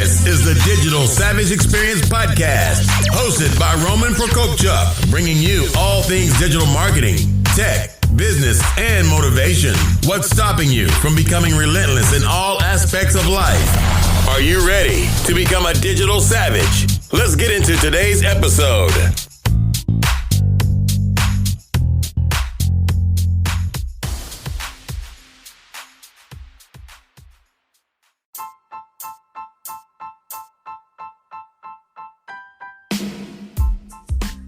This is the Digital Savage Experience Podcast, hosted by Roman Prokopchuk, bringing you all things digital marketing, tech, business, and motivation. What's stopping you from becoming relentless in all aspects of life? Are you ready to become a digital savage? Let's get into today's episode.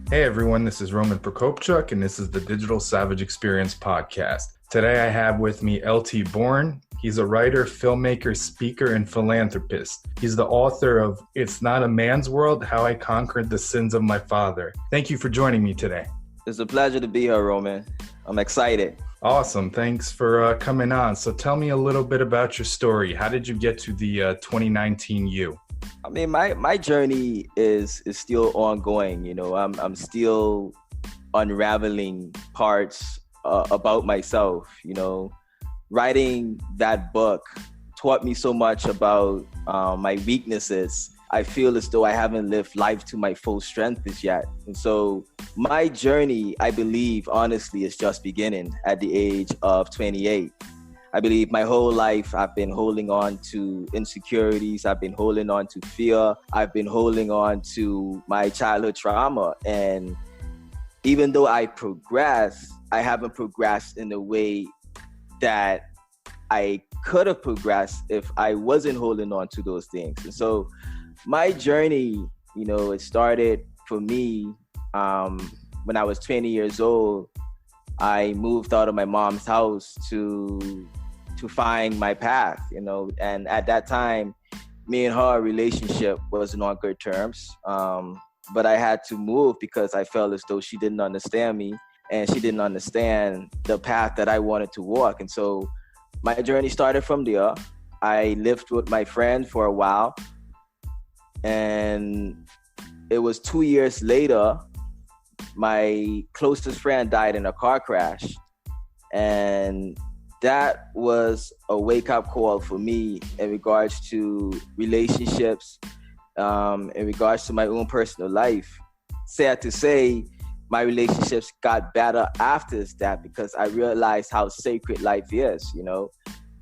Hey everyone, this is Roman Prokopchuk, and this is the Digital Savage Experience Podcast. Today I have with me LT Bourne. He's a writer, filmmaker, speaker, and philanthropist. He's the author of It's Not a Man's World, How I Conquered the Sins of My Father. Thank you for joining me today. It's a pleasure to be here, Roman. I'm excited. Awesome. Thanks for coming on. So tell me a little bit about your story. How did you get to the 2019 you? I mean, my journey is still ongoing. You know, I'm still unraveling parts about myself. You know, writing that book taught me so much about my weaknesses. I feel as though I haven't lived life to my full strength as yet. And so my journey, I believe, honestly, is just beginning at the age of 28. I believe my whole life I've been holding on to insecurities. I've been holding on to fear. I've been holding on to my childhood trauma. And even though I progressed, I haven't progressed in the way that I could have progressed if I wasn't holding on to those things. And so my journey, you know, it started for me when I was 20 years old. I moved out of my mom's house to find my path, you know, and at that time, me and her relationship wasn't on good terms. But I had to move because I felt as though she didn't understand me and she didn't understand the path that I wanted to walk. And so my journey started from there. I lived with my friend for a while, and it was 2 years later, my closest friend died in a car crash. And that was a wake-up call for me in regards to relationships, in regards to my own personal life. Sad to say, my relationships got better after that because I realized how sacred life is, you know.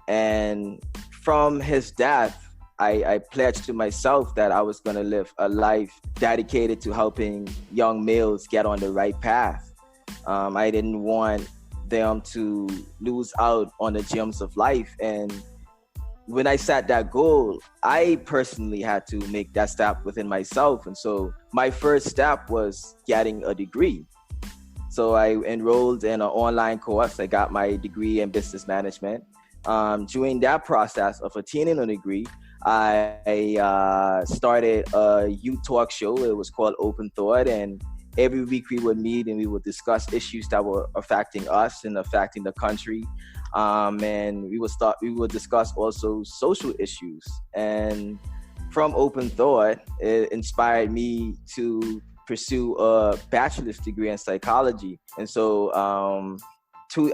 And from his death, I pledged to myself that I was going to live a life dedicated to helping young males get on the right path. I didn't want them to lose out on the gems of life. And when I set that goal, I personally had to make that step within myself. And so my first step was getting a degree. So I enrolled in an online course. I got my degree in business management. During that process of attaining a degree, I started a youth talk show. It was called Open Thought, and every week we would meet and we would discuss issues that were affecting us and affecting the country. And we would discuss also social issues. And from Open Thought, it inspired me to pursue a bachelor's degree in psychology. And so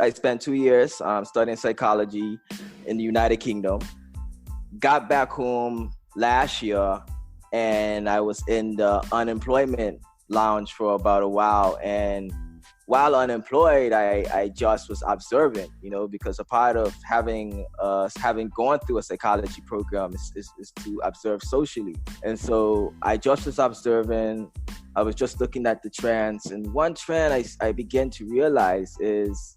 I spent 2 years studying psychology in the United Kingdom. Got back home last year, and I was in the unemployment lounge for about a while. And while unemployed, I just was observant, you know, because a part of having gone through a psychology program is to observe socially. And so I just was observing. I was just looking at the trends, and one trend I began to realize is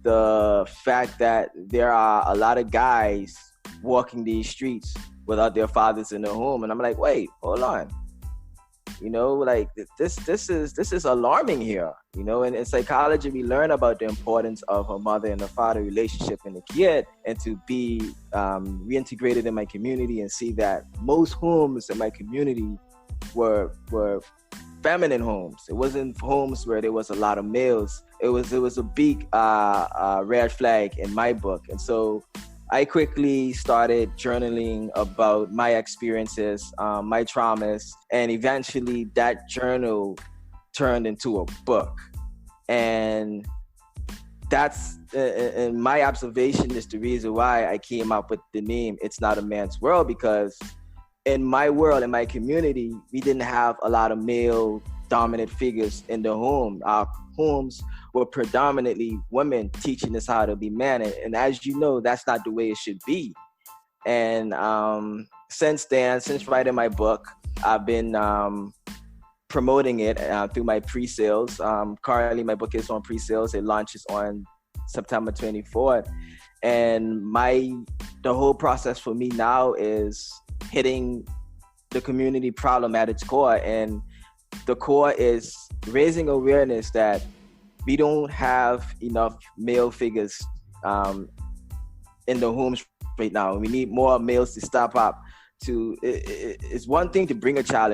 the fact that there are a lot of guys walking these streets without their fathers in the home. And I'm like, wait, hold on. You know, like this is alarming here. You know, and in psychology, we learn about the importance of a mother and a father relationship in the kid, and to be reintegrated in my community and see that most homes in my community were feminine homes. It wasn't homes where there was a lot of males. It was a big red flag in my book. And so I quickly started journaling about my experiences, my traumas, and eventually that journal turned into a book. And that's, and my observation is the reason why I came up with the name It's Not a Man's World, because in my world, in my community, we didn't have a lot of male dominant figures in the home. Our homes were predominantly women teaching us how to be men. And as you know, that's not the way it should be. And since then, since writing my book, I've been promoting it through my pre-sales. Currently, my book is on pre-sales. It launches on September 24th. And the whole process for me now is hitting the community problem at its core. And the core is raising awareness that we don't have enough male figures in the homes right now. We need more males to step up. It's one thing to bring a child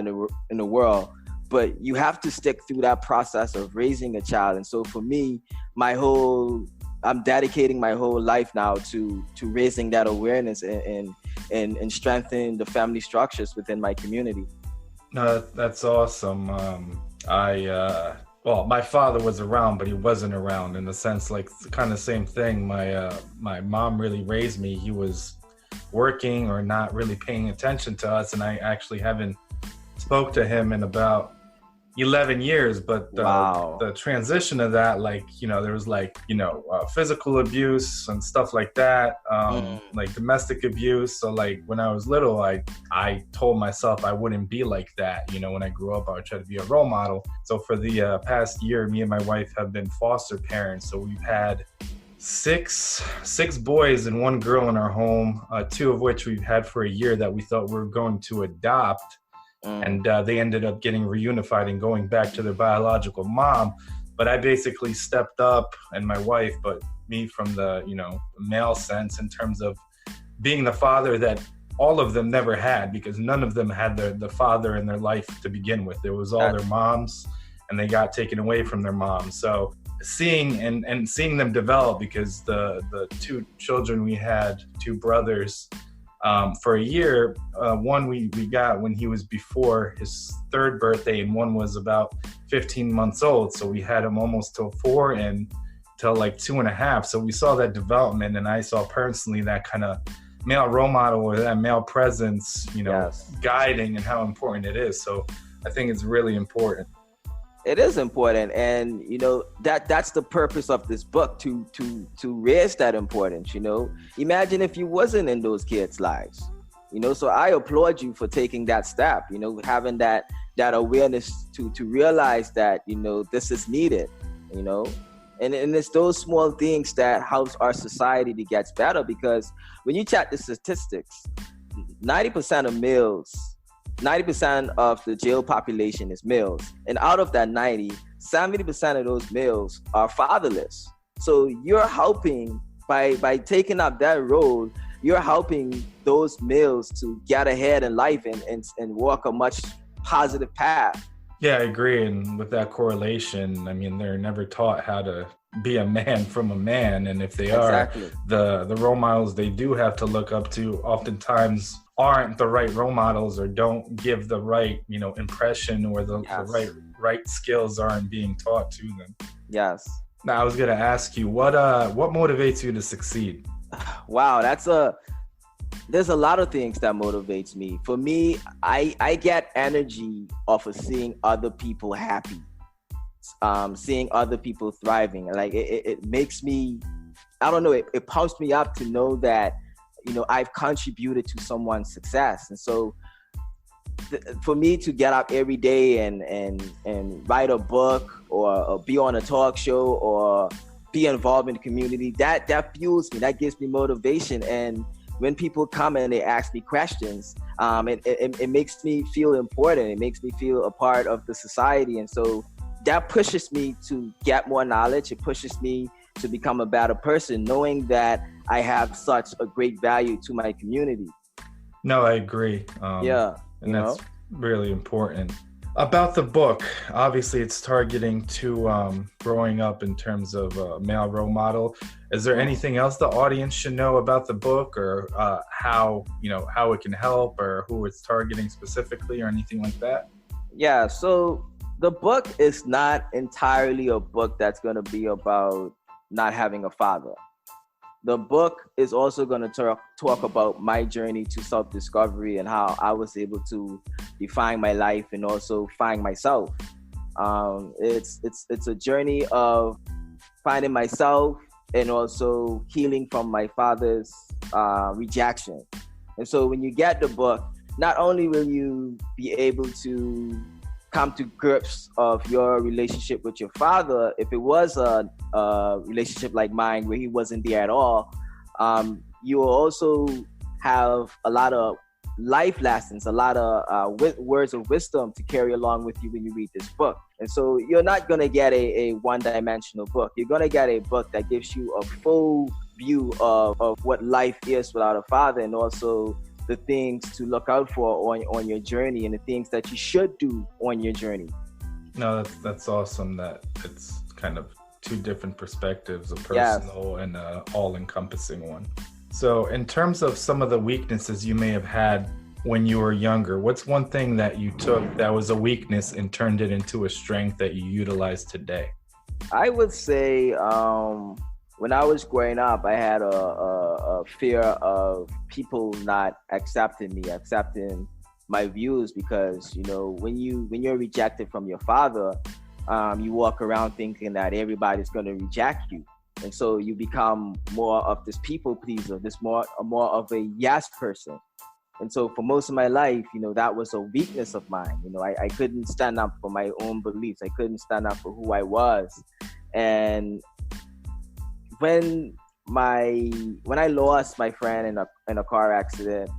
in the world, but you have to stick through that process of raising a child. And so for me, I'm dedicating my whole life now to raising that awareness and strengthening the family structures within my community. No, that's awesome. My father was around, but he wasn't around in the sense, like, kind of same thing. My mom really raised me. He was working or not really paying attention to us, and I actually haven't spoke to him in about 11 years, but the transition of that, like, there was physical abuse and stuff like that, like domestic abuse. So like when I was little, I told myself I wouldn't be like that. When I grew up, I would try to be a role model. So for the past year, me and my wife have been foster parents. So we've had six boys and one girl in our home, two of which we've had for a year that we thought we were going to adopt. And they ended up getting reunified and going back to their biological mom. But I basically stepped up, and my wife, but me from the, male sense, in terms of being the father that all of them never had, because none of them had the father in their life to begin with. It was all their moms, and they got taken away from their moms. So seeing them develop, because the two children we had, two brothers, for a year, one we got when he was before his third birthday, and one was about 15 months old. So we had him almost till 4 and till like 2.5. So we saw that development, and I saw personally that kind of male role model or that male presence, Yes. guiding, and how important it is. So I think it's really important. It is important, and that's the purpose of this book, to raise that importance. Imagine if you wasn't in those kids' lives. So I applaud you for taking that step. Having that awareness to realize that this is needed. And it's those small things that helps our society to get better, because when you check the statistics, 90% of the jail population is males. And out of that 70% of those males are fatherless. So you're helping, by taking up that role, you're helping those males to get ahead in life and walk a much positive path. Yeah, I agree. And with that correlation, I mean, they're never taught how to be a man from a man. And if they Exactly. are, the role models they do have to look up to oftentimes aren't the right role models, or don't give the right, impression, or the right skills aren't being taught to them. Yes. Now, I was going to ask you, what motivates you to succeed? Wow, there's a lot of things that motivates me. For me, I get energy off of seeing other people happy, seeing other people thriving. Like it makes me, I don't know, it pumps me up to know that, I've contributed to someone's success. And so for me to get up every day and write a book, or be on a talk show, or be involved in the community, that fuels me, that gives me motivation. And when people come and they ask me questions, it makes me feel important. It makes me feel a part of the society. And so that pushes me to get more knowledge. It pushes me to become a better person, knowing that I have such a great value to my community. No, I agree. And that's really important. About the book, obviously it's targeting to growing up in terms of a male role model. Is there anything else the audience should know about the book, or how it can help, or who it's targeting specifically, or anything like that? Yeah, so the book is not entirely a book that's going to be about not having a father. The book is also going to talk about my journey to self-discovery and how I was able to define my life and also find myself. It's a journey of finding myself and also healing from my father's rejection. And so when you get the book, not only will you be able to come to grips of your relationship with your father, if it was a relationship like mine where he wasn't there at all, you will also have a lot of life lessons, a lot of words of wisdom to carry along with you when you read this book. And so you're not going to get a one-dimensional book. You're going to get a book that gives you a full view of what life is without a father, and also the things to look out for on your journey and the things that you should do on your journey. No, that's awesome that it's kind of two different perspectives, a personal and a all-encompassing one. So in terms of some of the weaknesses you may have had when you were younger, what's one thing that you took that was a weakness and turned it into a strength that you utilize today? I would say when I was growing up, I had a fear of people not accepting my views, because, you know, when you're rejected from your father, you walk around thinking that everybody's going to reject you. And so you become more of this people pleaser, more of a yes person. And so for most of my life, you know, that was a weakness of mine. You know, I couldn't stand up for my own beliefs. I couldn't stand up for who I was. And when I lost my friend in a car accident,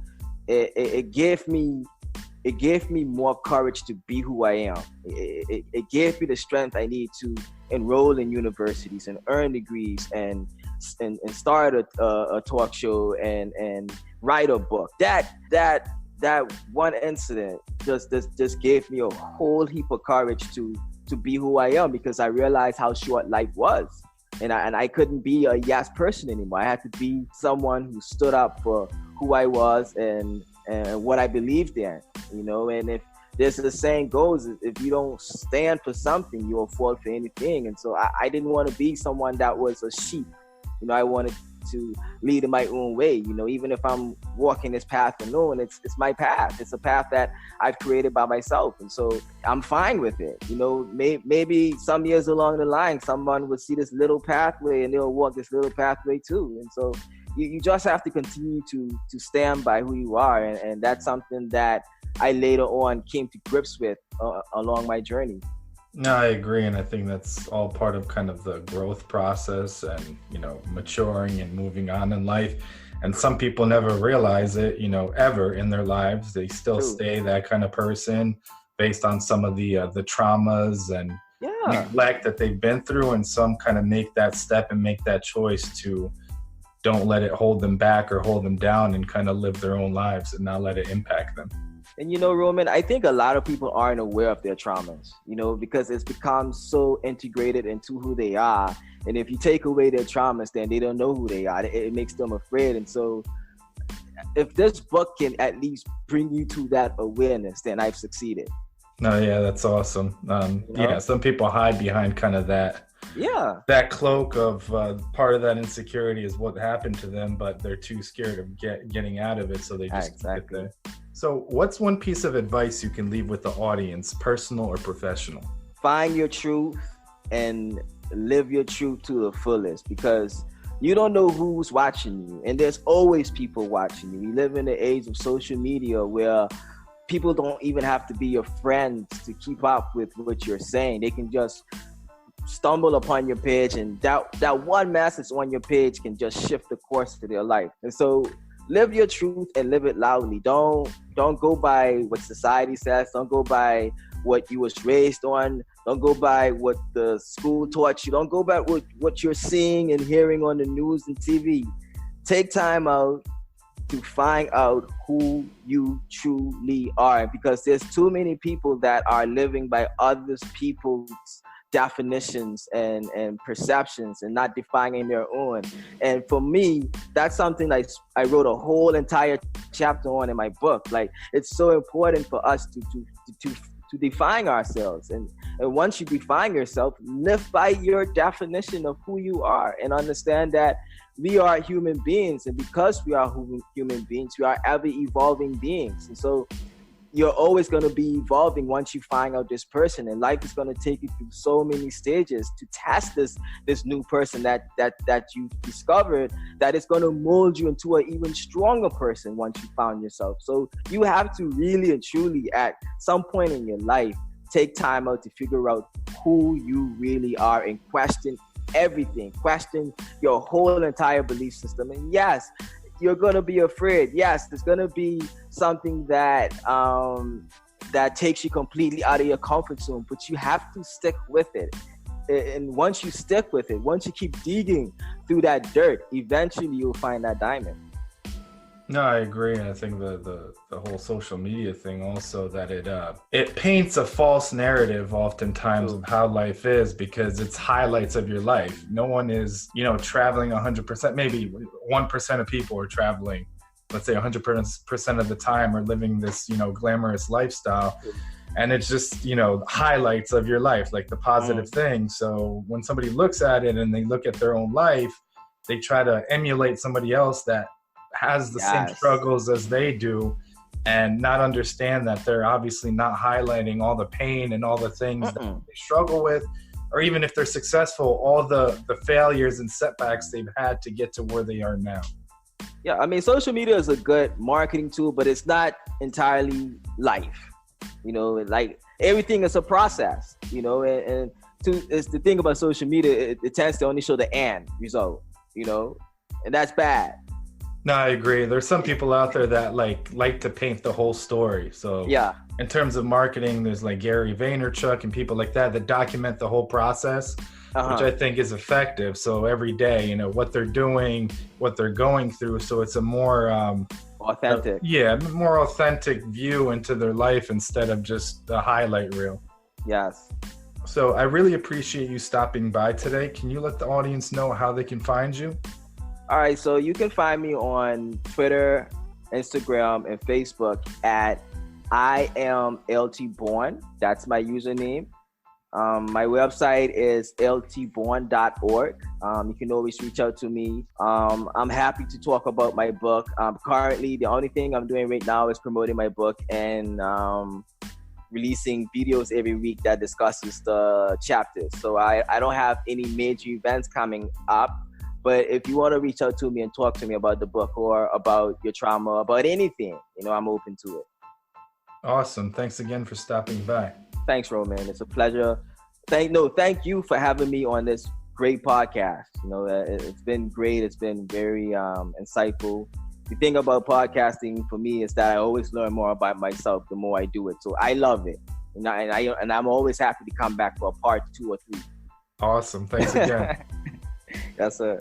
it gave me more courage to be who I am. It gave me the strength I need to enroll in universities and earn degrees and start a talk show and write a book. That one incident just gave me a whole heap of courage to be who I am, because I realized how short life was. And I couldn't be a yes person anymore. I had to be someone who stood up for who I was and what I believed in, you know. And if there's the saying goes, if you don't stand for something, you'll fall for anything. And so I didn't want to be someone that was a sheep. You know, I wanted to lead in my own way. You know, even if I'm walking this path alone, it's my path. It's a path that I've created by myself. And so I'm fine with it. You know, maybe some years along the line, someone would see this little pathway and they'll walk this little pathway too. And so you just have to continue to stand by who you are. And that's something that I later on came to grips with along my journey. No, I agree. And I think that's all part of kind of the growth process and, you know, maturing and moving on in life. And some people never realize it, you know, ever in their lives. They still stay that kind of person based on some of the traumas and neglect that they've been through. And some kind of make that step and make that choice to don't let it hold them back or hold them down, and kind of live their own lives and not let it impact them. And, you know, Roman, I think a lot of people aren't aware of their traumas, you know, because it's become so integrated into who they are. And if you take away their traumas, then they don't know who they are. It makes them afraid. And so if this book can at least bring you to that awareness, then I've succeeded. No, yeah, that's awesome. Yeah, some people hide behind kind of that cloak of part of that insecurity is what happened to them, but they're too scared of getting out of it, so they just get there. So what's one piece of advice you can leave with the audience, personal or professional? Find your truth and live your truth to the fullest, because you don't know who's watching you, and there's always people watching you. We live in the age of social media where people don't even have to be your friends to keep up with what you're saying. They can just stumble upon your page, and that one message on your page can just shift the course to their life. And so live your truth and live it loudly. Don't go by what society says. Don't go by what you was raised on. Don't go by what the school taught you. Don't go by what you're seeing and hearing on the news and TV. Take time out to find out who you truly are, because there's too many people that are living by others people's definitions and perceptions and not defining their own. And for me, that's something I wrote a whole entire chapter on in my book. Like, it's so important for us to define ourselves. And once you define yourself, live by your definition of who you are, and understand that we are human beings, and because we are human beings, we are ever evolving beings. And so you're always going to be evolving once you find out this person, and life is going to take you through so many stages to test this new person that you discovered, that it's going to mold you into an even stronger person once you found yourself. So you have to really and truly, at some point in your life, take time out to figure out who you really are and question everything, question your whole entire belief system. And yes, you're gonna be afraid. Yes, there's gonna be something that that takes you completely out of your comfort zone, but you have to stick with it. And once you stick with it, once you keep digging through that dirt, eventually you'll find that diamond. No, I agree. I think the whole social media thing also, that it paints a false narrative oftentimes of how life is, because it's highlights of your life. No one is, traveling 100%. Maybe 1% of people are traveling, let's say 100% of the time, or living this, glamorous lifestyle. And it's just, highlights of your life, like the positive things. So when somebody looks at it and they look at their own life, they try to emulate somebody else that has the same struggles as they do, and not understand that they're obviously not highlighting all the pain and all the things that they struggle with, or even if they're successful, all the failures and setbacks they've had to get to where they are now. Yeah, I mean, social media is a good marketing tool, but it's not entirely life. Like everything is a process, and it's the thing about social media, it tends to only show the end result, and that's bad. No, I agree. There's some people out there that like to paint the whole story. So yeah, in terms of marketing, there's like Gary Vaynerchuk and people like that document the whole process, which I think is effective. So every day, what they're doing, what they're going through. So it's a more authentic. More authentic view into their life instead of just the highlight reel. Yes. So I really appreciate you stopping by today. Can you let the audience know how they can find you? All right, so you can find me on Twitter, Instagram, and Facebook at I am LT Bourne. That's my username. My website is ltbourne.org. You can always reach out to me. I'm happy to talk about my book. Currently, the only thing I'm doing right now is promoting my book and releasing videos every week that discusses the chapters. So I don't have any major events coming up. But if you want to reach out to me and talk to me about the book or about your trauma, about anything, I'm open to it. Awesome. Thanks again for stopping by. Thanks, Roman. It's a pleasure. Thank you for having me on this great podcast. It's been great. It's been very insightful. The thing about podcasting for me is that I always learn more about myself the more I do it. So I love it. And I'm always happy to come back for a part 2 or 3. Awesome. Thanks again. Yes, sir.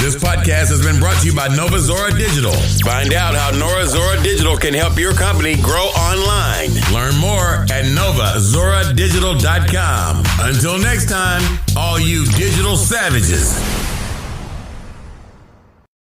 This podcast has been brought to you by Nova Zora Digital. Find out how Nova Zora Digital can help your company grow online. Learn more at novazoradigital.com. Until next time, all you digital savages.